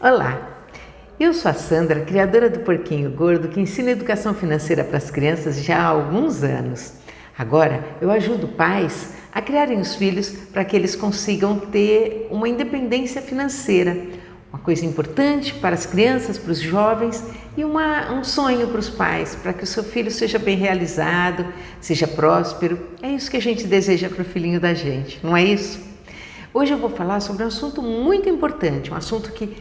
Olá, eu sou a Sandra, criadora do Porquinho Gordo, que ensina educação financeira para as crianças já há alguns anos. Agora, eu ajudo pais a criarem os filhos para que eles consigam ter uma independência financeira. Uma coisa importante para as crianças, para os jovens e um sonho para os pais, para que o seu filho seja bem realizado, seja próspero. É isso que a gente deseja para o filhinho da gente, não é isso? Hoje eu vou falar sobre um assunto muito importante, um assunto que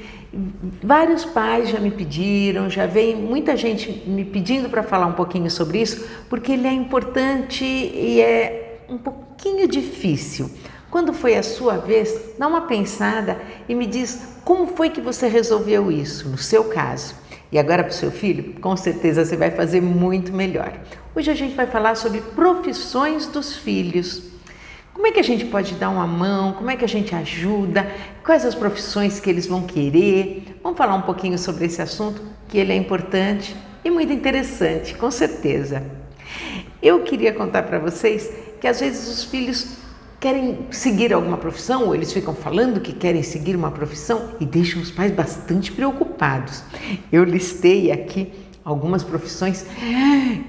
vários pais já me pediram, já vem muita gente me pedindo para falar um pouquinho sobre isso, porque ele é importante e é um pouquinho difícil. Quando foi a sua vez, dá uma pensada e me diz como foi que você resolveu isso, no seu caso. E agora para o seu filho, com certeza você vai fazer muito melhor. Hoje a gente vai falar sobre profissões dos filhos. Como é que a gente pode dar uma mão? Como é que a gente ajuda? Quais as profissões que eles vão querer? Vamos falar um pouquinho sobre esse assunto, que ele é importante e muito interessante, com certeza. Eu queria contar para vocês que às vezes os filhos querem seguir alguma profissão, ou eles ficam falando que querem seguir uma profissão e deixam os pais bastante preocupados. Eu listei aqui algumas profissões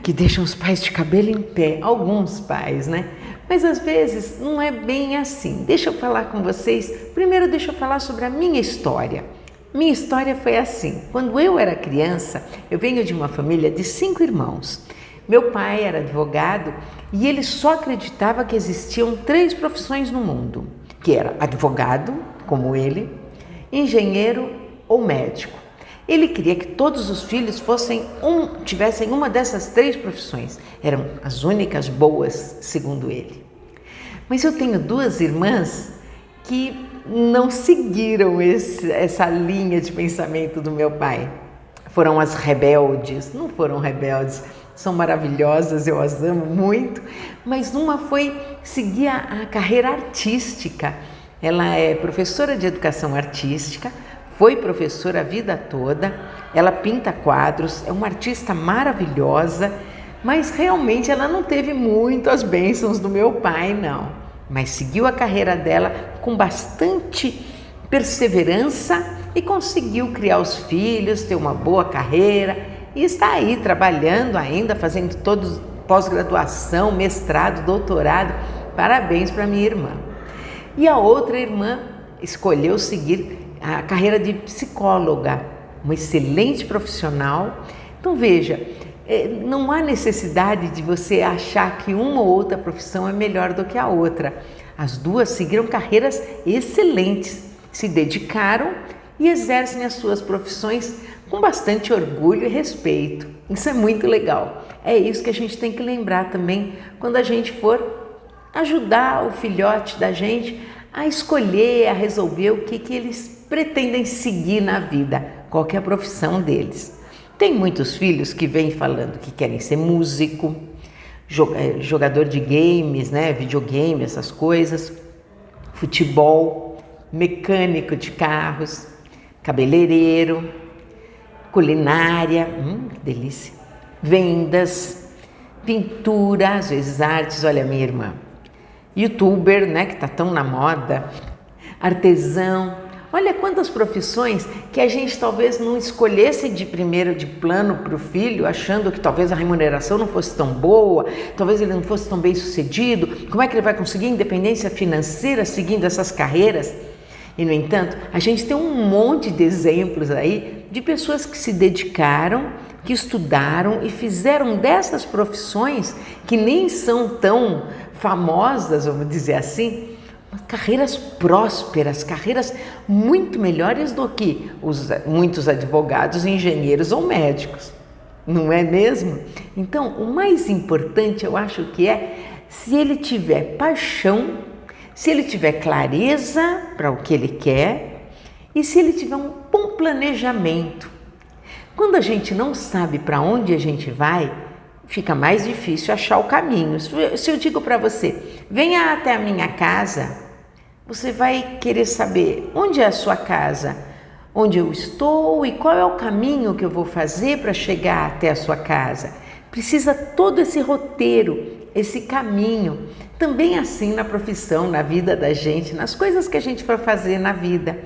que deixam os pais de cabelo em pé, alguns pais, né? Mas às vezes não é bem assim. Deixa eu falar com vocês. Primeiro deixa eu falar sobre a minha história. Minha história foi assim. Quando eu era criança, eu venho de uma família de 5 irmãos. Meu pai era advogado e ele só acreditava que existiam 3 profissões no mundo, que era advogado, como ele, engenheiro ou médico. Ele queria que todos os filhos tivessem uma dessas 3 profissões. Eram as únicas boas, segundo ele. Mas eu tenho 2 irmãs que não seguiram essa linha de pensamento do meu pai. Foram as rebeldes, não foram rebeldes, são maravilhosas, eu as amo muito, mas uma foi seguir a carreira artística. Ela é professora de educação artística, foi professora a vida toda, ela pinta quadros, é uma artista maravilhosa, mas realmente ela não teve muito as bênçãos do meu pai, não. Mas seguiu a carreira dela com bastante perseverança e conseguiu criar os filhos, ter uma boa carreira e está aí trabalhando ainda, fazendo todos pós-graduação, mestrado, doutorado. Parabéns para minha irmã. E a outra irmã escolheu seguir a carreira de psicóloga, uma excelente profissional. Então veja, não há necessidade de você achar que uma ou outra profissão é melhor do que a outra. As duas seguiram carreiras excelentes, se dedicaram e exercem as suas profissões com bastante orgulho e respeito. Isso é muito legal. É isso que a gente tem que lembrar também quando a gente for ajudar o filhote da gente a escolher, a resolver o que eles pretendem seguir na vida, qual que é a profissão deles. Tem muitos filhos que vêm falando que querem ser músico, jogador de games, né, videogame, essas coisas, futebol, mecânico de carros, cabeleireiro, culinária, que delícia, vendas, pintura, às vezes artes, olha a minha irmã, youtuber, né, que está tão na moda, artesão. Olha quantas profissões que a gente talvez não escolhesse de plano para o filho, achando que talvez a remuneração não fosse tão boa, talvez ele não fosse tão bem sucedido. Como é que ele vai conseguir independência financeira seguindo essas carreiras? E, no entanto, a gente tem um monte de exemplos aí de pessoas que se dedicaram, que estudaram e fizeram dessas profissões, que nem são tão famosas, vamos dizer assim, carreiras prósperas, carreiras muito melhores do que muitos advogados, engenheiros ou médicos, não é mesmo? Então, o mais importante eu acho que é se ele tiver paixão, se ele tiver clareza para o que ele quer e se ele tiver um bom planejamento. Quando a gente não sabe para onde a gente vai, fica mais difícil achar o caminho. Se eu digo para você, venha até a minha casa, você vai querer saber onde é a sua casa, onde eu estou e qual é o caminho que eu vou fazer para chegar até a sua casa. Precisa todo esse roteiro, esse caminho. Também assim na profissão, na vida da gente, nas coisas que a gente for fazer na vida.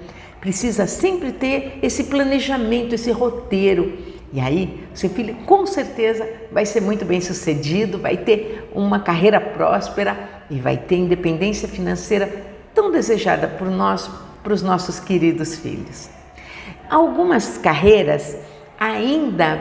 Precisa sempre ter esse planejamento, esse roteiro. E aí, seu filho com certeza vai ser muito bem sucedido, vai ter uma carreira próspera e vai ter independência financeira tão desejada por nós, para os nossos queridos filhos. Algumas carreiras ainda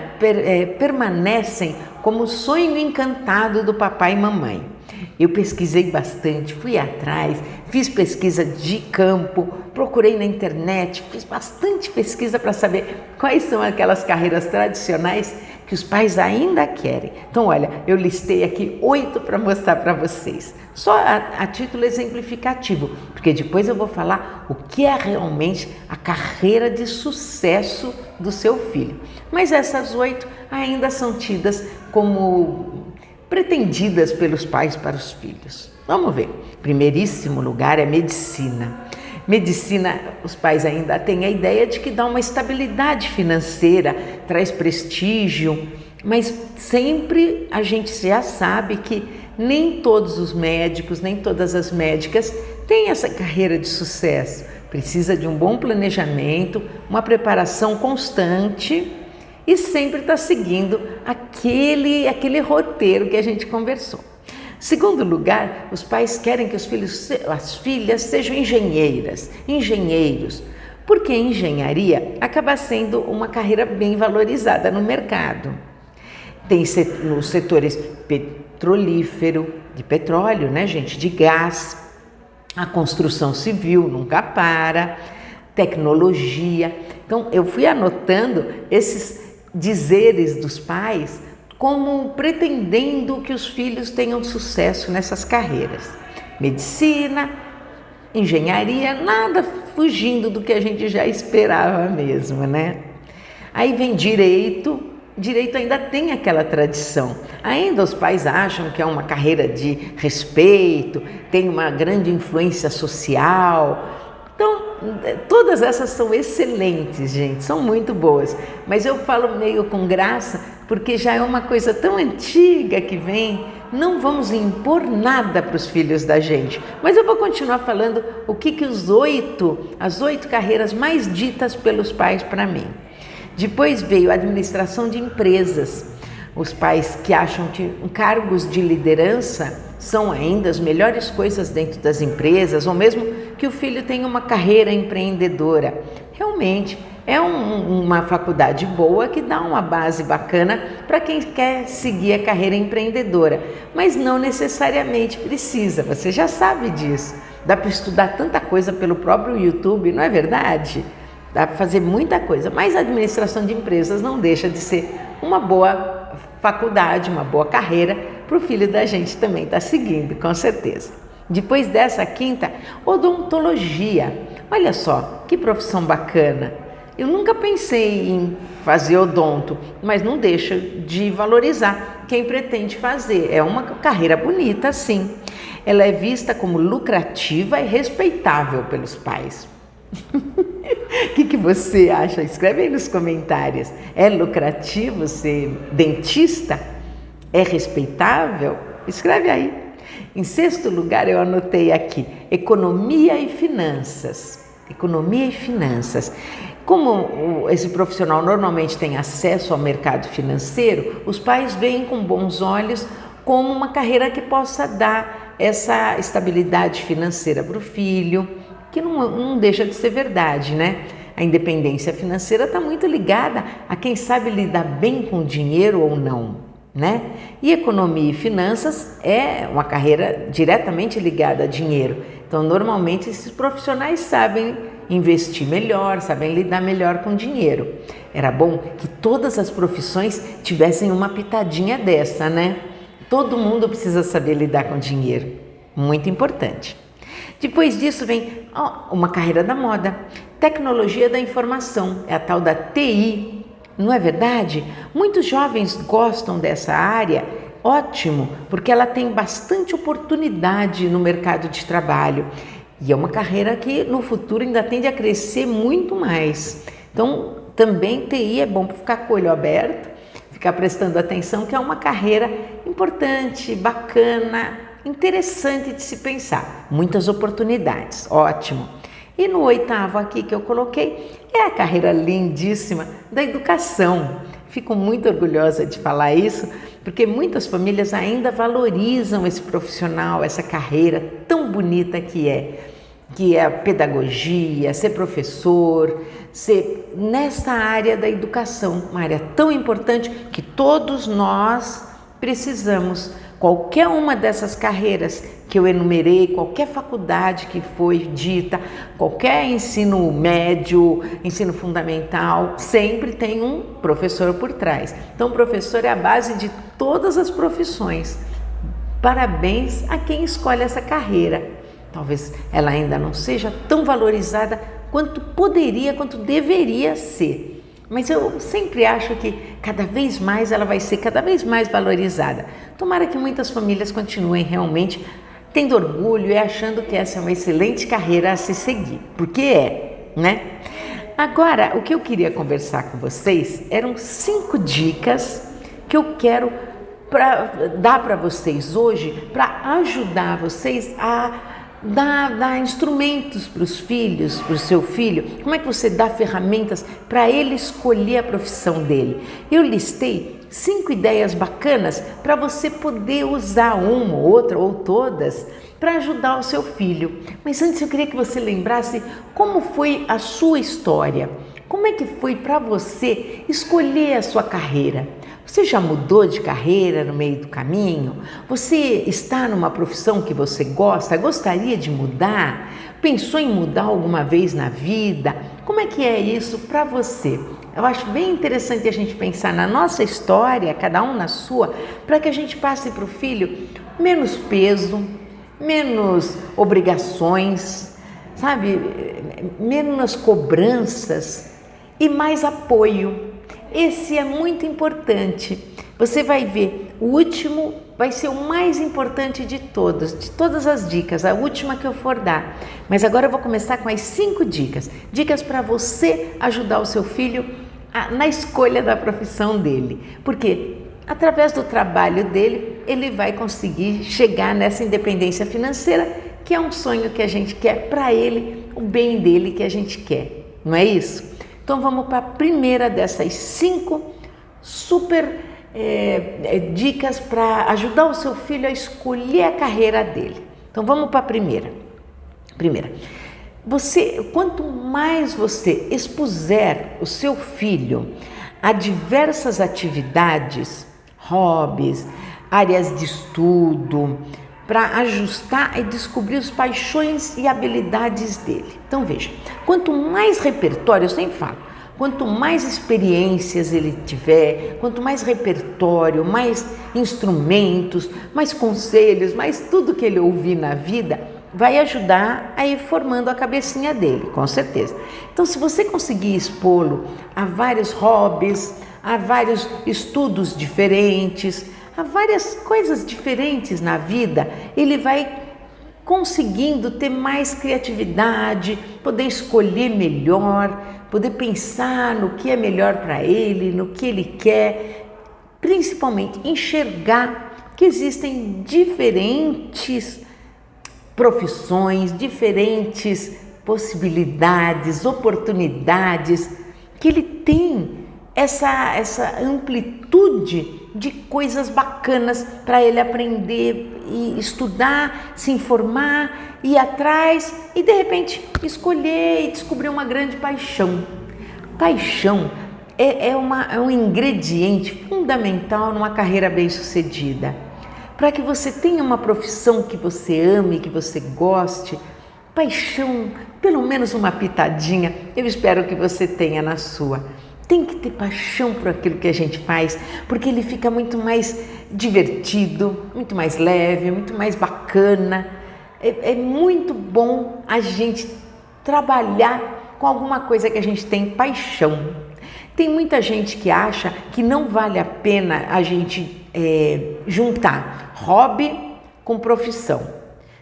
permanecem como sonho encantado do papai e mamãe. Eu pesquisei bastante, fui atrás, fiz pesquisa de campo, procurei na internet, fiz bastante pesquisa para saber quais são aquelas carreiras tradicionais que os pais ainda querem. Então, olha, eu listei aqui 8 para mostrar para vocês, só a título exemplificativo, porque depois eu vou falar o que é realmente a carreira de sucesso do seu filho. Mas essas 8 ainda são tidas como pretendidas pelos pais para os filhos. Vamos ver. Primeiríssimo lugar é medicina. Medicina, os pais ainda têm a ideia de que dá uma estabilidade financeira, traz prestígio, mas sempre a gente já sabe que nem todos os médicos, nem todas as médicas têm essa carreira de sucesso. Precisa de um bom planejamento, uma preparação constante e sempre está seguindo aquele roteiro que a gente conversou. Segundo lugar, os pais querem que os filhos, as filhas sejam engenheiros, porque a engenharia acaba sendo uma carreira bem valorizada no mercado. Tem nos setores petrolífero, de petróleo, né, gente, de gás, a construção civil nunca para, tecnologia. Então, eu fui anotando esses dizeres dos pais como pretendendo que os filhos tenham sucesso nessas carreiras. Medicina, engenharia, nada fugindo do que a gente já esperava mesmo, né? Aí vem direito. Direito ainda tem aquela tradição. Ainda os pais acham que é uma carreira de respeito, tem uma grande influência social. Então, todas essas são excelentes, gente, são muito boas. Mas eu falo meio com graça, porque já é uma coisa tão antiga que vem. Não vamos impor nada para os filhos da gente. Mas eu vou continuar falando o que as 8 carreiras mais ditas pelos pais para mim. Depois veio a administração de empresas. Os pais que acham que cargos de liderança são ainda as melhores coisas dentro das empresas, ou mesmo que o filho tenha uma carreira empreendedora. Realmente é uma faculdade boa que dá uma base bacana para quem quer seguir a carreira empreendedora, mas não necessariamente precisa, você já sabe disso. Dá para estudar tanta coisa pelo próprio YouTube, não é verdade? Dá para fazer muita coisa, mas a administração de empresas não deixa de ser uma boa faculdade, uma boa carreira para o filho da gente também estar seguindo, com certeza. Depois dessa, 5ª, odontologia. Olha só, que profissão bacana. Eu nunca pensei em fazer odonto, mas não deixa de valorizar quem pretende fazer. É uma carreira bonita, sim. Ela é vista como lucrativa e respeitável pelos pais. O que você acha? Escreve aí nos comentários. É lucrativo ser dentista? É respeitável? Escreve aí. Em 6º lugar, eu anotei aqui, economia e finanças. Economia e finanças. Como esse profissional normalmente tem acesso ao mercado financeiro, os pais veem com bons olhos como uma carreira que possa dar essa estabilidade financeira para o filho, que não deixa de ser verdade, né? A independência financeira está muito ligada a quem sabe lidar bem com o dinheiro ou não, né? E economia e finanças é uma carreira diretamente ligada a dinheiro. Então, normalmente, esses profissionais sabem investir melhor, sabem lidar melhor com dinheiro. Era bom que todas as profissões tivessem uma pitadinha dessa, né? Todo mundo precisa saber lidar com dinheiro. Muito importante. Depois disso vem uma carreira da moda, tecnologia da informação, é a tal da TI, não é verdade? Muitos jovens gostam dessa área, ótimo, porque ela tem bastante oportunidade no mercado de trabalho e é uma carreira que no futuro ainda tende a crescer muito mais. Então, também TI é bom para ficar com o olho aberto, ficar prestando atenção, que é uma carreira importante, bacana, interessante de se pensar, muitas oportunidades, ótimo. E no 8º aqui que eu coloquei é a carreira lindíssima da educação. Fico muito orgulhosa de falar isso, porque muitas famílias ainda valorizam esse profissional, essa carreira tão bonita que é a pedagogia, ser professor, ser nessa área da educação, uma área tão importante que todos nós precisamos. Qualquer uma dessas carreiras que eu enumerei, qualquer faculdade que foi dita, qualquer ensino médio, ensino fundamental, sempre tem um professor por trás. Então, o professor é a base de todas as profissões. Parabéns a quem escolhe essa carreira. Talvez ela ainda não seja tão valorizada quanto poderia, quanto deveria ser. Mas eu sempre acho que cada vez mais ela vai ser cada vez mais valorizada. Tomara que muitas famílias continuem realmente tendo orgulho e achando que essa é uma excelente carreira a se seguir, porque né? Agora, o que eu queria conversar com vocês eram 5 dicas que eu quero dar para vocês hoje, para ajudar vocês a dar instrumentos para os filhos, para o seu filho. Como é que você dá ferramentas para ele escolher a profissão dele? Eu listei 5 ideias bacanas para você poder usar uma, outra ou todas para ajudar o seu filho. Mas antes eu queria que você lembrasse como foi a sua história. Como é que foi para você escolher a sua carreira? Você já mudou de carreira no meio do caminho? Você está numa profissão que você gosta? Gostaria de mudar? Pensou em mudar alguma vez na vida? Como é que é isso para você? Eu acho bem interessante a gente pensar na nossa história, cada um na sua, para que a gente passe para o filho menos peso, menos obrigações, sabe? Menos cobranças e mais apoio. Esse é muito importante. Você vai ver, o último vai ser o mais importante de todas as dicas, a última que eu for dar. Mas agora eu vou começar com as 5 dicas. Dicas para você ajudar o seu filho na escolha da profissão dele. Porque através do trabalho dele, ele vai conseguir chegar nessa independência financeira, que é um sonho que a gente quer para ele, o bem dele que a gente quer. Não é isso? Então vamos para a primeira dessas 5 super dicas para ajudar o seu filho a escolher a carreira dele. Então vamos para a primeira. Quanto mais você expuser o seu filho a diversas atividades, hobbies, áreas de estudo, para ajustar e descobrir as paixões e habilidades dele. Então veja, quanto mais repertório, eu sempre falo, quanto mais experiências ele tiver, quanto mais repertório, mais instrumentos, mais conselhos, mais tudo que ele ouvir na vida, vai ajudar a ir formando a cabecinha dele, com certeza. Então, se você conseguir expô-lo a vários hobbies, a vários estudos diferentes, a várias coisas diferentes na vida, ele vai conseguindo ter mais criatividade, poder escolher melhor, poder pensar no que é melhor para ele, no que ele quer, principalmente enxergar que existem diferentes profissões, diferentes possibilidades, oportunidades, que ele tem essa amplitude de coisas bacanas para ele aprender e estudar, se informar, ir atrás e de repente escolher e descobrir uma grande paixão. Paixão é um ingrediente fundamental numa carreira bem-sucedida. Para que você tenha uma profissão que você ame, que você goste, paixão, pelo menos uma pitadinha, eu espero que você tenha na sua. Tem que ter paixão por aquilo que a gente faz, porque ele fica muito mais divertido, muito mais leve, muito mais bacana. É muito bom a gente trabalhar com alguma coisa que a gente tem paixão. Tem muita gente que acha que não vale a pena a gente juntar hobby com profissão.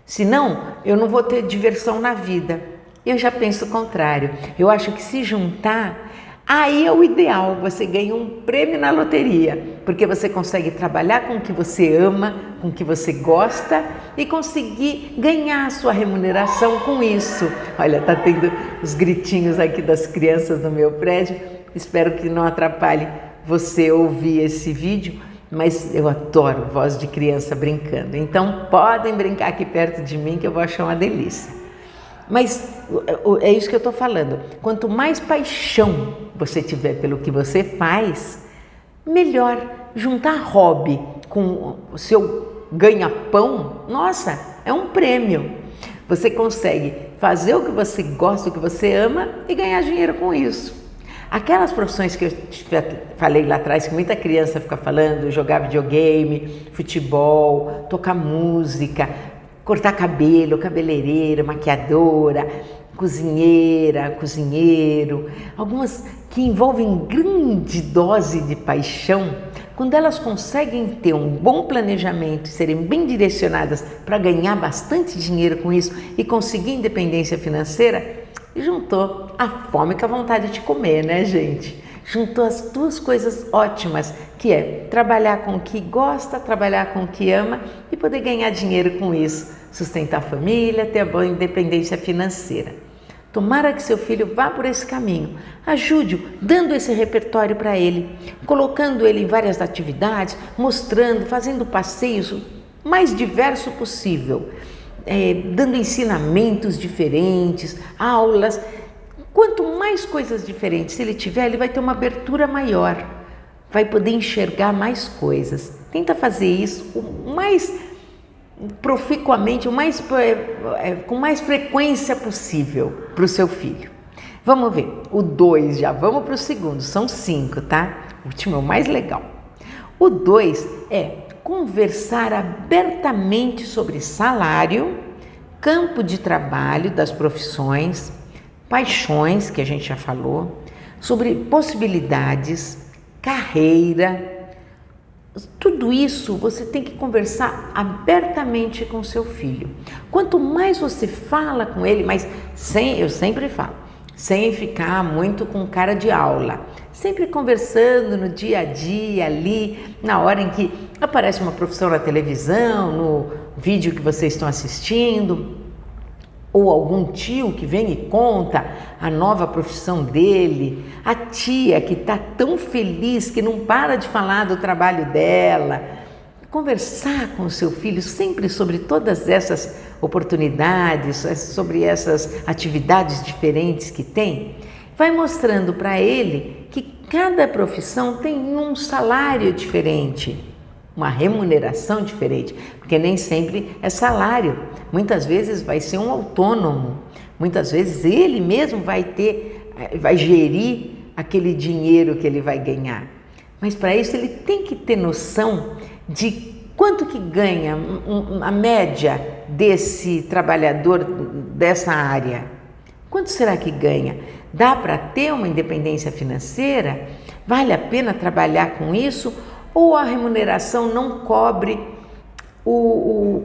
Senão, eu não vou ter diversão na vida. Eu já penso o contrário. Eu acho que se juntar, Aí é o ideal, você ganha um prêmio na loteria, porque você consegue trabalhar com o que você ama, com o que você gosta e conseguir ganhar a sua remuneração com isso. Olha, tá tendo os gritinhos aqui das crianças no meu prédio, espero que não atrapalhe você ouvir esse vídeo, mas eu adoro voz de criança brincando, então podem brincar aqui perto de mim que eu vou achar uma delícia. Mas é isso que eu estou falando, quanto mais paixão você tiver pelo que você faz, melhor. Juntar hobby com o seu ganha-pão, nossa, é um prêmio. Você consegue fazer o que você gosta, o que você ama e ganhar dinheiro com isso. Aquelas profissões que eu falei lá atrás, que muita criança fica falando, jogar videogame, futebol, tocar música, cortar cabelo, cabeleireira, maquiadora, cozinheira, cozinheiro, algumas que envolvem grande dose de paixão, quando elas conseguem ter um bom planejamento e serem bem direcionadas para ganhar bastante dinheiro com isso e conseguir independência financeira, juntou a fome com a vontade de comer, né, gente? Juntou as duas coisas ótimas, que é trabalhar com o que gosta, trabalhar com o que ama e poder ganhar dinheiro com isso, sustentar a família, ter a boa independência financeira. Tomara que seu filho vá por esse caminho. Ajude-o, dando esse repertório para ele, colocando ele em várias atividades, mostrando, fazendo passeios o mais diverso possível, dando ensinamentos diferentes, aulas. Quanto mais coisas diferentes ele tiver, ele vai ter uma abertura maior, vai poder enxergar mais coisas. Tenta fazer isso o mais proficuamente, com mais frequência possível para o seu filho. Vamos ver, o 2, já vamos para o segundo, são 5, tá? O último é o mais legal. O 2 é conversar abertamente sobre salário, campo de trabalho das profissões, paixões, que a gente já falou, sobre possibilidades, carreira. Tudo isso você tem que conversar abertamente com seu filho. Quanto mais você fala com ele, mas eu sempre falo, sem ficar muito com cara de aula, sempre conversando no dia a dia ali, na hora em que aparece uma profissão na televisão, no vídeo que vocês estão assistindo, ou algum tio que vem e conta a nova profissão dele, a tia que está tão feliz que não para de falar do trabalho dela. Conversar com o seu filho sempre sobre todas essas oportunidades, sobre essas atividades diferentes que tem, vai mostrando para ele que cada profissão tem um salário diferente, uma remuneração diferente, porque nem sempre é salário. Muitas vezes vai ser um autônomo, muitas vezes ele mesmo vai gerir aquele dinheiro que ele vai ganhar. Mas para isso ele tem que ter noção de quanto que ganha a média desse trabalhador dessa área. Quanto será que ganha? Dá para ter uma independência financeira? Vale a pena trabalhar com isso? Ou a remuneração não cobre o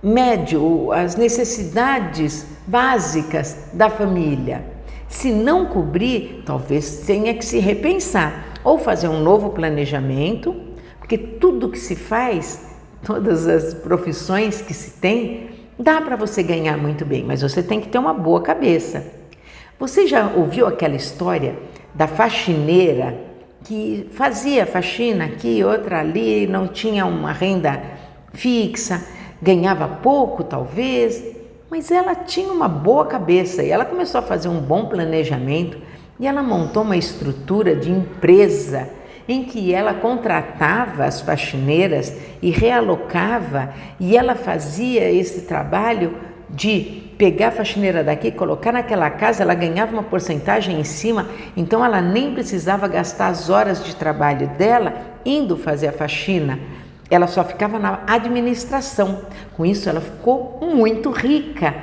médio, as necessidades básicas da família? Se não cobrir, talvez tenha que se repensar ou fazer um novo planejamento, porque tudo que se faz, todas as profissões que se tem, dá para você ganhar muito bem, mas você tem que ter uma boa cabeça. Você já ouviu aquela história da faxineira que fazia faxina aqui, outra ali, não tinha uma renda fixa, ganhava pouco talvez, mas ela tinha uma boa cabeça e ela começou a fazer um bom planejamento e ela montou uma estrutura de empresa em que ela contratava as faxineiras e realocava, e ela fazia esse trabalho de pegar a faxineira daqui, colocar naquela casa, ela ganhava uma porcentagem em cima, então ela nem precisava gastar as horas de trabalho dela indo fazer a faxina, ela só ficava na administração. Com isso ela ficou muito rica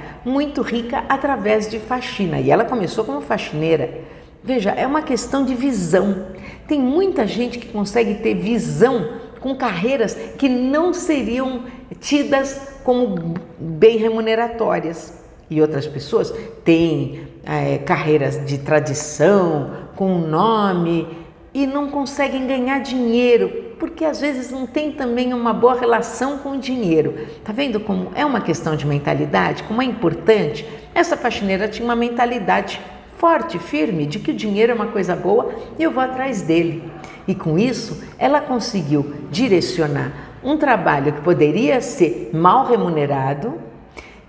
através de faxina, e ela começou como faxineira. Veja, é uma questão de visão. Tem muita gente que consegue ter visão com carreiras que não seriam tidas como bem remuneratórias. E outras pessoas têm carreiras de tradição, com nome, e não conseguem ganhar dinheiro, porque às vezes não tem também uma boa relação com o dinheiro. Tá vendo como é uma questão de mentalidade, como é importante? Essa faxineira tinha uma mentalidade forte, firme, de que o dinheiro é uma coisa boa e eu vou atrás dele. E com isso, ela conseguiu direcionar um trabalho que poderia ser mal remunerado,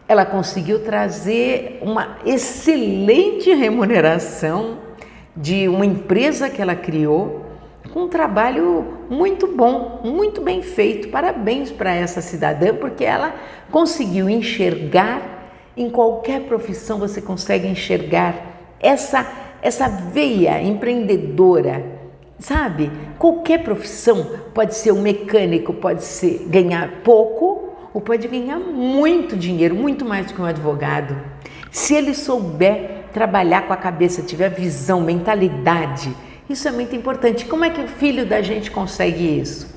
ela conseguiu trazer uma excelente remuneração de uma empresa que ela criou, com um trabalho muito bom, muito bem feito. Parabéns para essa cidadã, porque ela conseguiu enxergar, em qualquer profissão você consegue enxergar essa veia empreendedora, sabe? Qualquer profissão, pode ser um mecânico, pode ser ganhar pouco ou pode ganhar muito dinheiro, muito mais do que um advogado. Se ele souber trabalhar com a cabeça, tiver visão, mentalidade, isso é muito importante. Como é que o filho da gente consegue isso?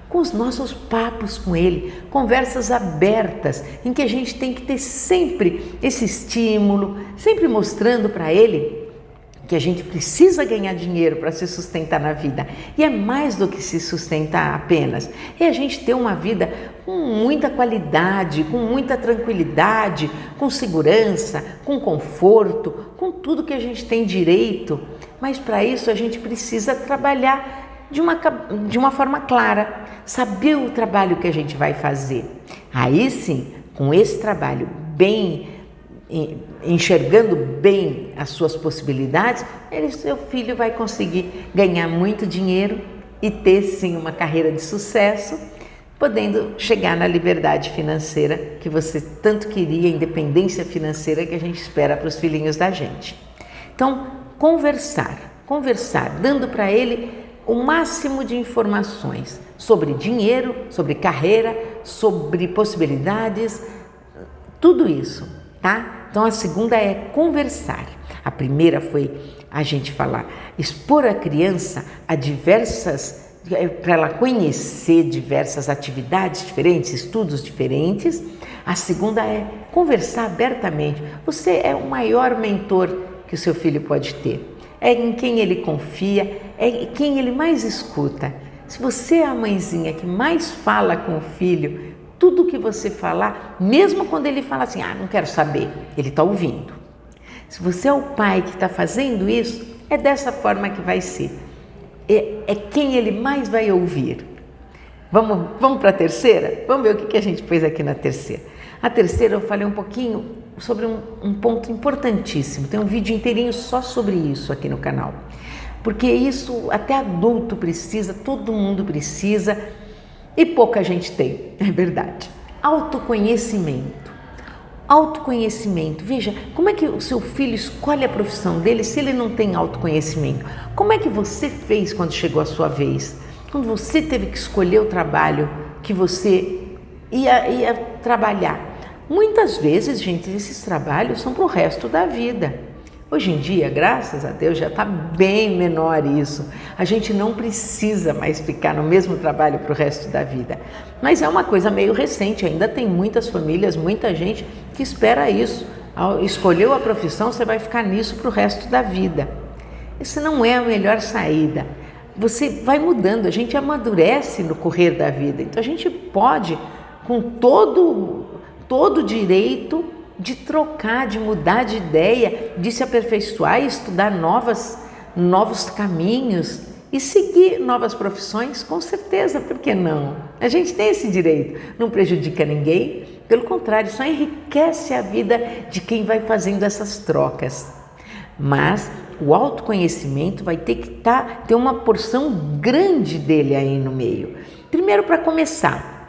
Com os nossos papos com ele, conversas abertas, em que a gente tem que ter sempre esse estímulo, sempre mostrando para ele que a gente precisa ganhar dinheiro para se sustentar na vida. E é mais do que se sustentar apenas. É a gente ter uma vida com muita qualidade, com muita tranquilidade, com segurança, com conforto, com tudo que a gente tem direito. Mas para isso a gente precisa trabalhar de uma forma clara, saber o trabalho que a gente vai fazer. Aí sim, com esse trabalho bem enxergando bem as suas possibilidades, seu filho vai conseguir ganhar muito dinheiro e ter sim uma carreira de sucesso, podendo chegar na liberdade financeira que você tanto queria, independência financeira que a gente espera para os filhinhos da gente. Então, conversar, dando para ele o máximo de informações sobre dinheiro, sobre carreira, sobre possibilidades, tudo isso, tá? Então a segunda é conversar. A primeira foi a gente falar, expor a criança a para ela conhecer diversas atividades diferentes, estudos diferentes. A segunda é conversar abertamente. Você é o maior mentor que o seu filho pode ter. É em quem ele confia, é quem ele mais escuta. Se você é a mãezinha que mais fala com o filho, tudo que você falar, mesmo quando ele fala assim, não quero saber, ele está ouvindo. Se você é o pai que está fazendo isso, é dessa forma que vai ser. É quem ele mais vai ouvir. Vamos para a terceira? Vamos ver o que a gente pôs aqui na terceira. A terceira eu falei um pouquinho sobre um ponto importantíssimo. Tem um vídeo inteirinho só sobre isso aqui no canal. Porque isso até adulto precisa, todo mundo precisa, e pouca gente tem, é verdade. Autoconhecimento. Veja, como é que o seu filho escolhe a profissão dele se ele não tem autoconhecimento? Como é que você fez quando chegou a sua vez? Quando você teve que escolher o trabalho que você ia trabalhar? Muitas vezes, gente, esses trabalhos são para o resto da vida. Hoje em dia, graças a Deus, já está bem menor isso. A gente não precisa mais ficar no mesmo trabalho para o resto da vida. Mas é uma coisa meio recente, ainda tem muitas famílias, muita gente que espera isso. Escolheu a profissão, você vai ficar nisso para o resto da vida. Essa não é a melhor saída. Você vai mudando, a gente amadurece no correr da vida. Então a gente pode, com todo o direito, de trocar, de mudar de ideia, de se aperfeiçoar e estudar novos caminhos e seguir novas profissões, com certeza, por que não? A gente tem esse direito, não prejudica ninguém, pelo contrário, só enriquece a vida de quem vai fazendo essas trocas. Mas o autoconhecimento vai ter que ter uma porção grande dele aí no meio. Primeiro, para começar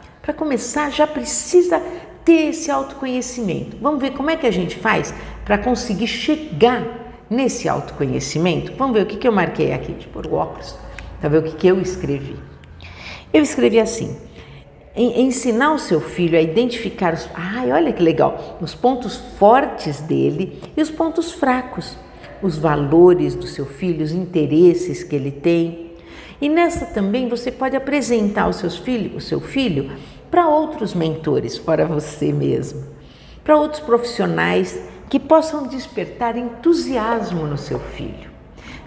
já precisa ter esse autoconhecimento. Vamos ver como é que a gente faz para conseguir chegar nesse autoconhecimento. Vamos ver o que eu marquei aqui. Deixa eu pôr o óculos para ver o que eu escrevi. Eu escrevi assim: ensinar o seu filho a identificar olha que legal, os pontos fortes dele e os pontos fracos, os valores do seu filho, os interesses que ele tem. E nessa também você pode apresentar o seu filho para outros mentores, fora você mesmo, para outros profissionais que possam despertar entusiasmo no seu filho.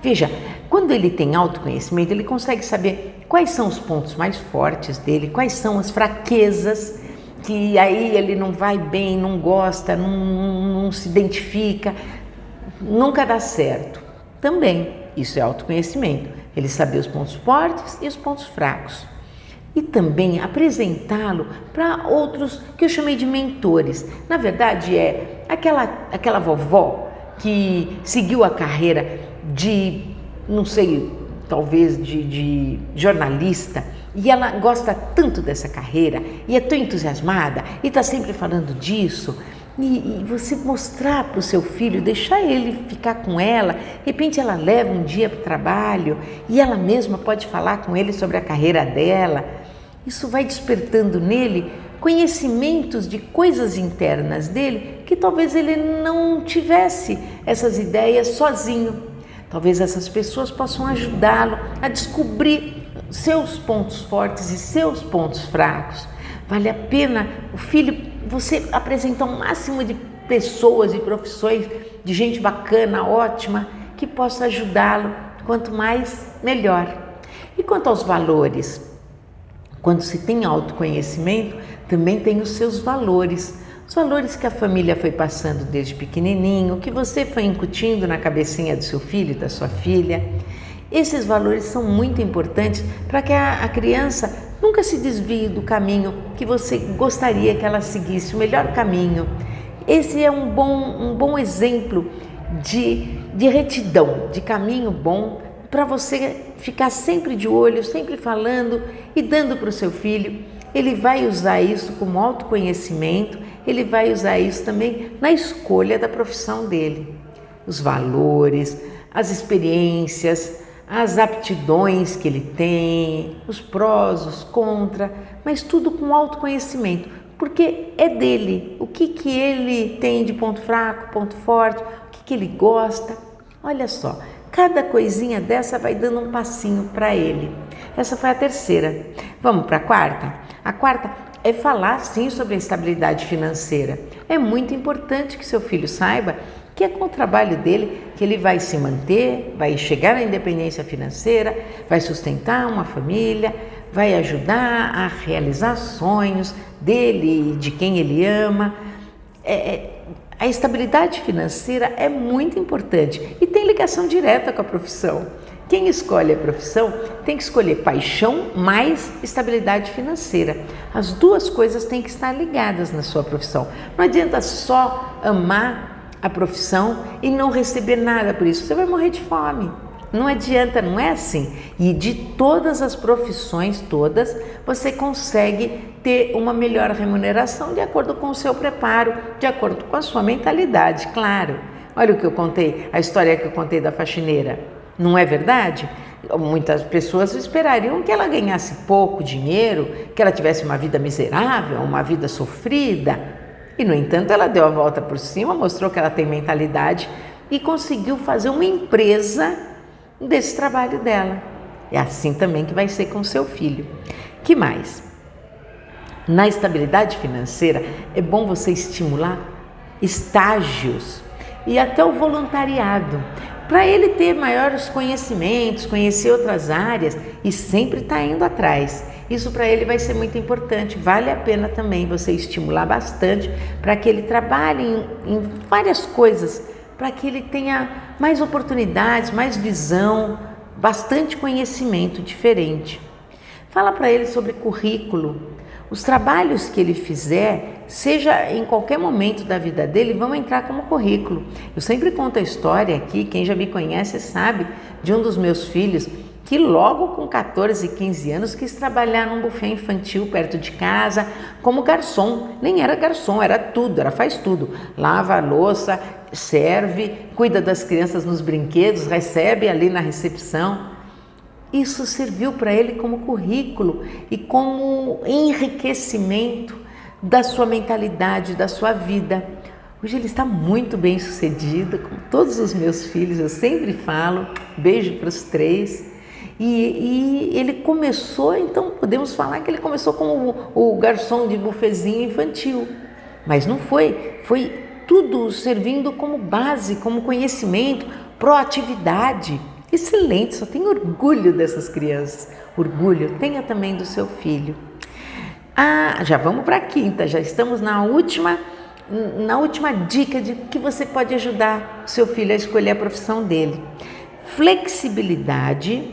Veja, quando ele tem autoconhecimento, ele consegue saber quais são os pontos mais fortes dele, quais são as fraquezas, que aí ele não vai bem, não gosta, não se identifica, nunca dá certo. Também, isso é autoconhecimento, ele saber os pontos fortes e os pontos fracos. E também apresentá-lo para outros que eu chamei de mentores. Na verdade é aquela vovó que seguiu a carreira de, não sei, talvez de jornalista, e ela gosta tanto dessa carreira e é tão entusiasmada e está sempre falando disso. E você mostrar para o seu filho, deixar ele ficar com ela, de repente ela leva um dia para o trabalho e ela mesma pode falar com ele sobre a carreira dela. Isso vai despertando nele conhecimentos de coisas internas dele que talvez ele não tivesse essas ideias sozinho. Talvez essas pessoas possam ajudá-lo a descobrir seus pontos fortes e seus pontos fracos. Vale a pena, o filho, você apresentar um máximo de pessoas e profissões, de gente bacana, ótima, que possa ajudá-lo. Quanto mais, melhor. E quanto aos valores? Quando se tem autoconhecimento, também tem os seus valores. Os valores que a família foi passando desde pequenininho, que você foi incutindo na cabecinha do seu filho e da sua filha. Esses valores são muito importantes para que a criança nunca se desvie do caminho que você gostaria que ela seguisse, o melhor caminho. Esse é um bom exemplo de retidão, de caminho bom, para você ficar sempre de olho, sempre falando e dando para o seu filho. Ele vai usar isso como autoconhecimento, ele vai usar isso também na escolha da profissão dele. Os valores, as experiências, as aptidões que ele tem, os prós, os contras, mas tudo com autoconhecimento, porque é dele, o que ele tem de ponto fraco, ponto forte, o que ele gosta. Olha só, cada coisinha dessa vai dando um passinho para ele. Essa foi a terceira. Vamos para a quarta? A quarta é falar sim sobre a estabilidade financeira. É muito importante que seu filho saiba que é com o trabalho dele que ele vai se manter, vai chegar à independência financeira, vai sustentar uma família, vai ajudar a realizar sonhos dele e de quem ele ama. A estabilidade financeira é muito importante e tem ligação direta com a profissão. Quem escolhe a profissão tem que escolher paixão mais estabilidade financeira. As duas coisas têm que estar ligadas na sua profissão. Não adianta só amar a profissão e não receber nada por isso. Você vai morrer de fome. Não adianta, não é assim. E de todas as profissões, todas, você consegue ter uma melhor remuneração de acordo com o seu preparo, de acordo com a sua mentalidade, claro. Olha o que eu contei, a história que eu contei da faxineira. Não é verdade? Muitas pessoas esperariam que ela ganhasse pouco dinheiro, que ela tivesse uma vida miserável, uma vida sofrida. E, no entanto, ela deu a volta por cima, mostrou que ela tem mentalidade e conseguiu fazer uma empresa desse trabalho dela. É assim também que vai ser com o seu filho. Que mais? Na estabilidade financeira, é bom você estimular estágios e até o voluntariado, para ele ter maiores conhecimentos, conhecer outras áreas e sempre estar indo atrás. Isso para ele vai ser muito importante. Vale a pena também você estimular bastante para que ele trabalhe em várias coisas, para que ele tenha mais oportunidades, mais visão, bastante conhecimento diferente. Fala para ele sobre currículo. Os trabalhos que ele fizer, seja em qualquer momento da vida dele, vão entrar como currículo. Eu sempre conto a história aqui, quem já me conhece sabe, de um dos meus filhos que logo com 14, 15 anos quis trabalhar num buffet infantil perto de casa como garçom. Nem era garçom, era tudo, faz tudo. Lava a louça, serve, cuida das crianças nos brinquedos, recebe ali na recepção. Isso serviu para ele como currículo e como enriquecimento da sua mentalidade, da sua vida. Hoje ele está muito bem sucedido, com todos os meus filhos, eu sempre falo, beijo para os 3. E ele começou, então podemos falar que ele começou como o garçom de bufezinho infantil, mas não foi tudo servindo como base, como conhecimento, proatividade. Excelente, só tenho orgulho dessas crianças. Orgulho, tenha também do seu filho. Já vamos para a quinta, já estamos na última dica de que você pode ajudar o seu filho a escolher a profissão dele. Flexibilidade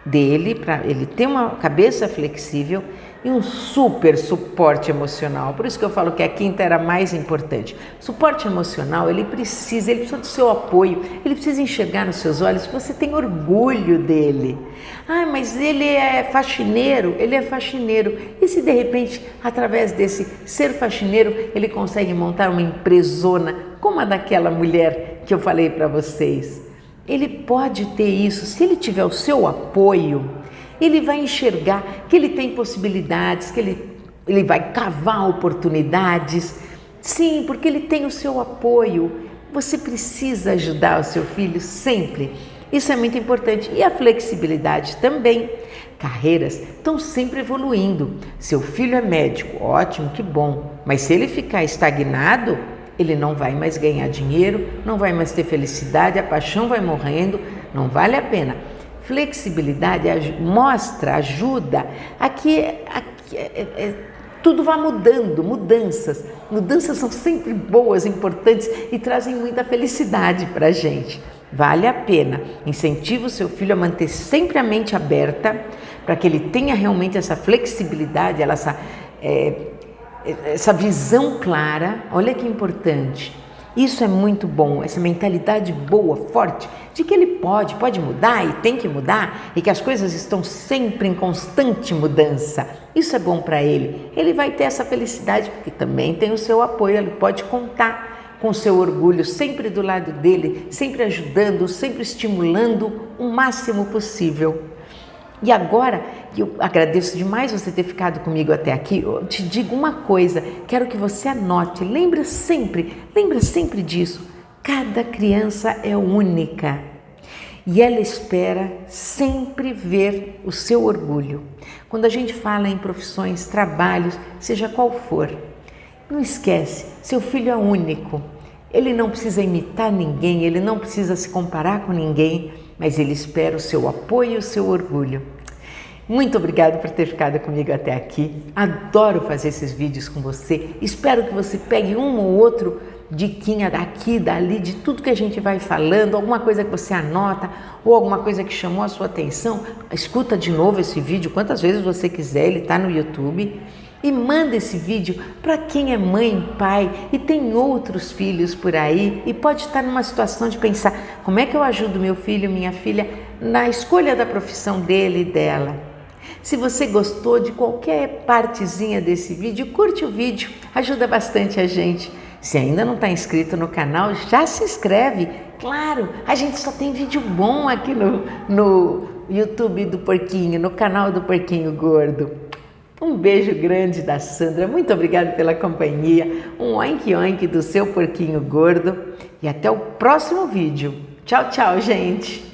dele, para ele ter uma cabeça flexível e um super suporte emocional. Por isso que eu falo que a quinta era mais importante. Suporte emocional, ele precisa do seu apoio, ele precisa enxergar nos seus olhos que você tem orgulho dele. Mas ele é faxineiro, E se de repente, através desse ser faxineiro, ele consegue montar uma empresona como a daquela mulher que eu falei para vocês? Ele pode ter isso, se ele tiver o seu apoio, ele vai enxergar que ele tem possibilidades, que ele vai cavar oportunidades. Sim, porque ele tem o seu apoio. Você precisa ajudar o seu filho sempre. Isso é muito importante. E a flexibilidade também. Carreiras estão sempre evoluindo. Seu filho é médico, ótimo, que bom. Mas se ele ficar estagnado, ele não vai mais ganhar dinheiro, não vai mais ter felicidade, a paixão vai morrendo, não vale a pena. Flexibilidade ajuda a que tudo vá mudando, mudanças. Mudanças são sempre boas, importantes e trazem muita felicidade para a gente. Vale a pena. Incentiva o seu filho a manter sempre a mente aberta para que ele tenha realmente essa flexibilidade, essa visão clara. Olha que importante. Isso é muito bom, essa mentalidade boa, forte, de que ele pode mudar e tem que mudar e que as coisas estão sempre em constante mudança. Isso é bom para ele. Ele vai ter essa felicidade porque também tem o seu apoio, ele pode contar com o seu orgulho sempre do lado dele, sempre ajudando, sempre estimulando o máximo possível. E agora, eu agradeço demais você ter ficado comigo até aqui. Eu te digo uma coisa, quero que você anote, lembra sempre disso. Cada criança é única e ela espera sempre ver o seu orgulho. Quando a gente fala em profissões, trabalhos, seja qual for, não esquece, seu filho é único. Ele não precisa imitar ninguém, ele não precisa se comparar com ninguém, mas ele espera o seu apoio e o seu orgulho. Muito obrigada por ter ficado comigo até aqui. Adoro fazer esses vídeos com você. Espero que você pegue um ou outro diquinha daqui, dali, de tudo que a gente vai falando, alguma coisa que você anota ou alguma coisa que chamou a sua atenção. Escuta de novo esse vídeo quantas vezes você quiser, ele está no YouTube. E manda esse vídeo para quem é mãe, pai e tem outros filhos por aí e pode estar numa situação de pensar como é que eu ajudo meu filho, minha filha na escolha da profissão dele e dela. Se você gostou de qualquer partezinha desse vídeo, curte o vídeo, ajuda bastante a gente. Se ainda não está inscrito no canal, já se inscreve. Claro, a gente só tem vídeo bom aqui no YouTube do Porquinho, no canal do Porquinho Gordo. Um beijo grande da Sandra, muito obrigada pela companhia, um oink-oink do seu porquinho gordo e até o próximo vídeo. Tchau, tchau, gente!